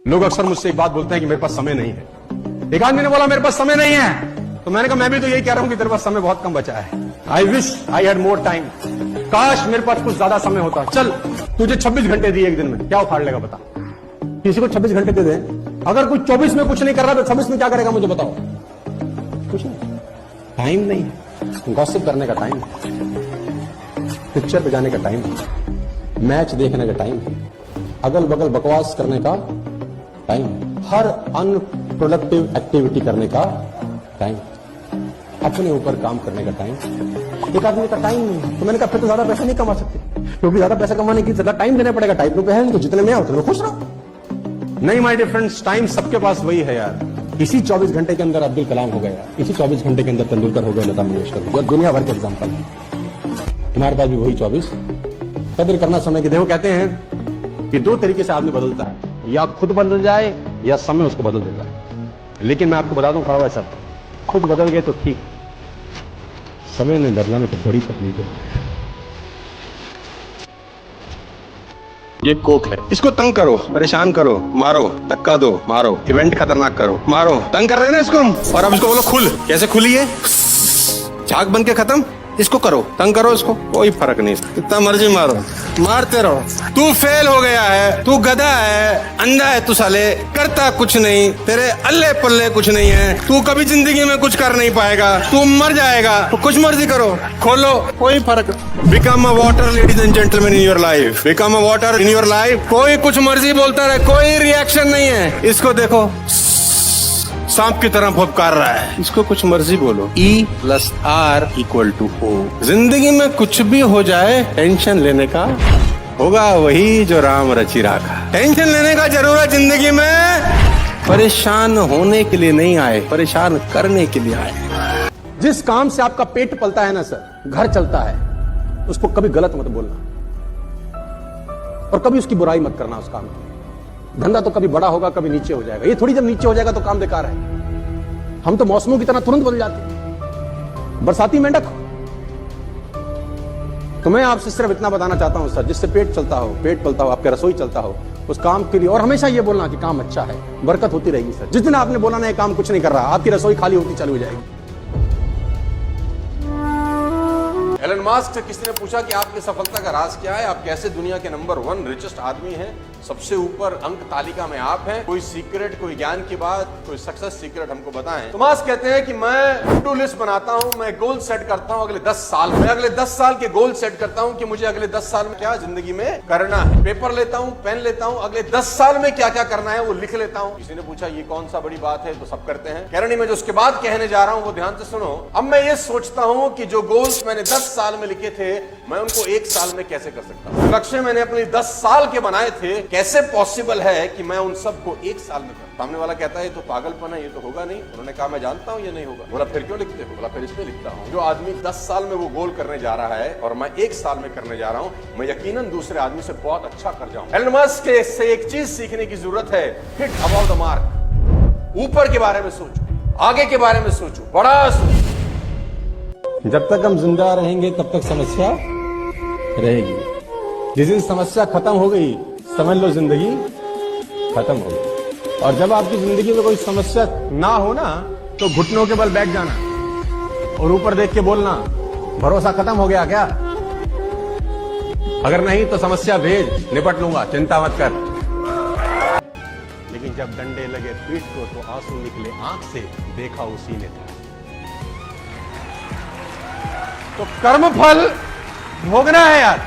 लोग अक्सर मुझसे एक बात बोलते हैं कि मेरे पास समय नहीं है। एक आदमी ने बोला मेरे पास समय नहीं है, तो मैंने कहा मैं भी तो यही कह रहा हूं कि तेरे पास समय बहुत कम बचा है। I wish I had more time. काश मेरे पास कुछ ज्यादा समय होता। चल तुझे 26 घंटे दिए एक दिन में, क्या उखाड़ लेगा बता? किसी को 26 घंटे दे दे, अगर कुछ 24 में कुछ नहीं कर रहा तो 26 में क्या करेगा मुझे बताओ? कुछ नहीं। टाइम नहीं है गॉसिप करने का, टाइम पिक्चर पे जाने का टाइम, मैच देखने का टाइम, अगल बगल बकवास करने का टाइम, हर अनप्रोडक्टिव एक्टिविटी करने का टाइम, अपने ऊपर काम करने का टाइम। एक आदमी का टाइम नहीं, तो मैंने कहा फिर तो ज्यादा पैसा नहीं कमा सकते, क्योंकि ज्यादा पैसा कमाने के लिए ज्यादा टाइम देना पड़ेगा। टाइम रुपए है तो जितने में आओ उतने में खुश रहो। नहीं माय डियर फ्रेंड्स, टाइम सबके पास वही है यार। इसी 24 घंटे के अंदर अब्दुल कलाम हो गया, इसी 24 घंटे के अंदर तेंदुलकर हो गया, लता मंगेशकर हो गया, दुनिया भर के एग्जाम्पल है। तुम्हारे पास भी वही 24 कदर करना समय की। देखो कहते हैं कि दो तरीके से आदमी बदलता है, या खुद बदल जाए या समय उसको बदल देता है। लेकिन मैं आपको बता दूं खड़ा हुआ सब, खुद बदल गए तो ठीक, समय ने बदलाने तो बड़ी तकलीफ है। ये कोक है, इसको तंग करो, परेशान करो, मारो, धक्का दो, मारो, इवेंट खतरनाक करो, मारो, तंग कर रहे हैं ना इसको, और अब इसको बोलो खुल। कैसे खुली है? झाग बन के खत्म। इसको करो, तंग करो इसको, कोई फर्क नहीं, कितना मर्जी मारो, मारते रहो। तू फेल हो गया है, तू गधा है, अंधा है तू साले, करता कुछ नहीं, तेरे अल्ले पल्ले कुछ नहीं है, तू कभी जिंदगी में कुछ कर नहीं पाएगा, तू मर जाएगा, तो कुछ मर्जी करो, खोलो, कोई फर्क। Become a water ladies and gentleman in your life, become a water in your life. कोई कुछ मर्जी बोलता रहे, कोई रिएक्शन नहीं है। इसको देखो सांप की तरह फुफकार रहा है, इसको कुछ मर्जी बोलो। E+R=O। जिंदगी में कुछ भी हो जाए, टेंशन लेने का होगा वही जो राम रचि राखा। टेंशन लेने का जरूरत जिंदगी में, परेशान होने के लिए नहीं आए, परेशान करने के लिए आए। जिस काम से आपका पेट पलता है ना सर, घर चलता है, उसको कभी गलत मत बोलना और कभी उसकी बुराई मत करना उस काम की। धंधा तो कभी बड़ा होगा कभी नीचे हो जाएगा, ये थोड़ी जब नीचे हो जाएगा तो काम बेकार है। हम तो मौसमों की तरह तुरंत बदल जाते हैं, बरसाती मेंढक। तो मैं आपसे सिर्फ इतना बताना चाहता हूं सर, जिससे पेट चलता हो, पेट पलता हो, आपके रसोई चलता हो, उस काम के लिए और हमेशा ये बोलना कि काम अच्छा है, बरकत होती रहेगी सर। जिस दिन आपने बोला ना ये काम कुछ नहीं कर रहा, आपकी रसोई खाली होती चली जाएगी। एलन मस्क से किसी ने पूछा कि आपकी सफलता का राज क्या है, आप कैसे दुनिया के नंबर 1 रिचेस्ट आदमी हैं, सबसे ऊपर अंक तालिका में आप हैं, कोई सीक्रेट, कोई ज्ञान की बात, कोई सक्सेस सीक्रेट हमको बताएं। तो मस्क कहते हैं कि मैं टू डू लिस्ट बनाता हूं, मैं गोल सेट करता हूं अगले 10 साल में, अगले 10 साल के गोल सेट करता हूं कि मुझे अगले 10 साल में क्या जिंदगी में करना है। पेपर लेता हूं, पेन लेता हूं, अगले 10 साल में क्या क्या करना है वो लिख लेता हूं। किसी ने पूछा ये कौन सा बड़ी बात है, तो सब करते हैं। कह रही मैं जो उसके बाद कहने जा रहा हूं वो ध्यान से सुनो। अब मैं ये सोचता हूं कि जो गोल्स मैंने 10 साल में लिखे थे, मैं उनको 1 साल में कैसे कर सकता हूं। लक्ष्य मैंने अपने 10 साल के बनाए थे, कैसे पॉसिबल है कि मैं उन सबको 1 साल में करूं। सामने वाला कहता है ये तो पागलपन है, ये तो होगा नहीं। उन्होंने कहा मैं जानता हूं ये नहीं होगा। बोला फिर क्यों लिखते हो? बोला फिर इसमें लिखता हूं जो आदमी 10 साल में वो गोल करने जा रहा है और मैं 1 साल में करने जा रहा हूं, मैं यकीनन दूसरे आदमी से बहुत अच्छा कर जाऊं। एलन मस्क से एक चीज सीखने की जरूरत है, हिट अबाउट द मार्क। ऊपर के बारे में सोचो, आगे के बारे में सोचो, बड़ा सोचो। जब तक हम जिंदा रहेंगे तब तक समस्या रहेगी। जिस दिन समस्या खत्म हो गई समझ लो जिंदगी खत्म हो गई। और जब आपकी जिंदगी में कोई समस्या ना हो ना, तो घुटनों के बल बैठ जाना और ऊपर देख के बोलना भरोसा खत्म हो गया क्या? अगर नहीं तो समस्या भेज, निपट लूंगा, चिंता मत कर। लेकिन जब डंडे लगे पीठ को तो आंसू निकले आंख से, देखा उसी ने था। तो कर्म फल भोगना है यार।